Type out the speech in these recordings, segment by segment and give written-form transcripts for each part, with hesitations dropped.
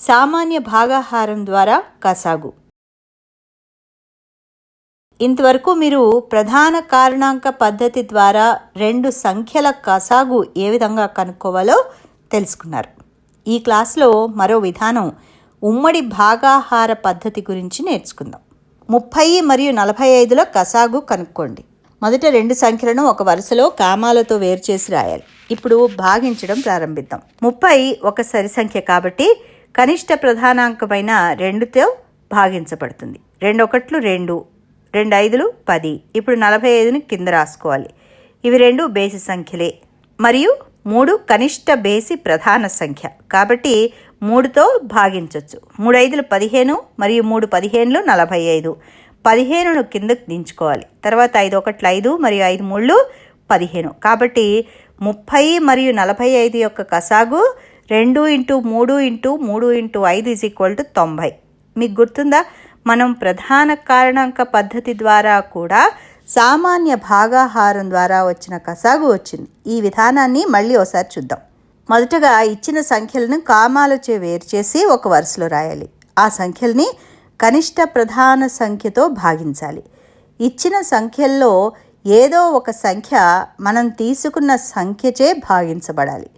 సామాన్య భాగాహారం ద్వారా కసాగు. ఇంతవరకు మీరు ప్రధాన కారణాంక పద్ధతి ద్వారా 2 సంఖ్యల కసాగు ఏ విధంగా కనుక్కోవాలో తెలుసుకున్నారు. ఈ క్లాస్లో మరో విధానం ఉమ్మడి భాగాహార పద్ధతి గురించి నేర్చుకుందాం. 30 మరియు 45ల కసాగు కనుక్కోండి. మొదట 2 సంఖ్యలను ఒక వరుసలో కామాలతో వేరు చేసి రాయాలి. ఇప్పుడు భాగించడం ప్రారంభిద్దాం. 30 ఒక సరి సంఖ్య కాబట్టి కనిష్ట ప్రధానాంకమైన 2తో భాగించబడుతుంది. 2 1 2, 2 5 10. ఇప్పుడు 45ని కింద రాసుకోవాలి. ఇవి 2 బేసి సంఖ్యలే మరియు 3 కనిష్ట బేసి ప్రధాన సంఖ్య కాబట్టి 3తో భాగించవచ్చు. 3 5 15 మరియు 3 15 45. 15ను కిందకు దించుకోవాలి. తర్వాత 5 1 5 మరియు 5 3 15. కాబట్టి 30 మరియు 45 యొక్క కసాగు 2 × 3 × 3 × 5 = 90. మీకు గుర్తుందా, మనం ప్రధాన కారణాంక పద్ధతి ద్వారా కూడా సామాన్య భాగాహారం ద్వారా వచ్చిన కసాగు వచ్చింది. ఈ విధానాన్ని మళ్ళీ ఒకసారి చూద్దాం. మొదటగా ఇచ్చిన సంఖ్యలను కామాలచే వేరు చేసి ఒక వరుసలో రాయాలి. ఆ సంఖ్యల్ని కనిష్ట ప్రధాన సంఖ్యతో భాగించాలి. ఇచ్చిన సంఖ్యల్లో ఏదో ఒక సంఖ్య మనం తీసుకున్న సంఖ్యచే భాగించబడాలి.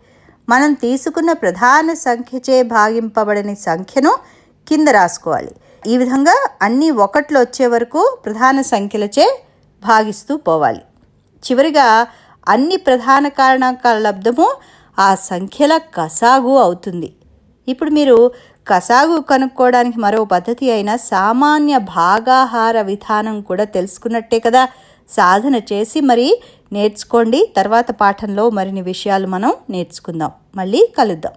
మనం తీసుకున్న ప్రధాన సంఖ్యచే భాగింపబడని సంఖ్యను కింద రాసుకోవాలి. ఈ విధంగా అన్ని 1లు వచ్చే వరకు ప్రధాన సంఖ్యలచే భాగిస్తూ పోవాలి. చివరిగా అన్ని ప్రధాన కారణాంకాల లబ్ధము ఆ సంఖ్యల కసాగు అవుతుంది. ఇప్పుడు మీరు కసాగు కనుక్కోవడానికి మరో పద్ధతి అయిన సామాన్య భాగాహార విధానం కూడా తెలుసుకున్నట్టే కదా. సాధన చేసి మరి నేర్చుకోండి. తర్వాత పాఠంలో మరిన్ని విషయాలు మనం నేర్చుకుందాం. మళ్ళీ కలుద్దాం.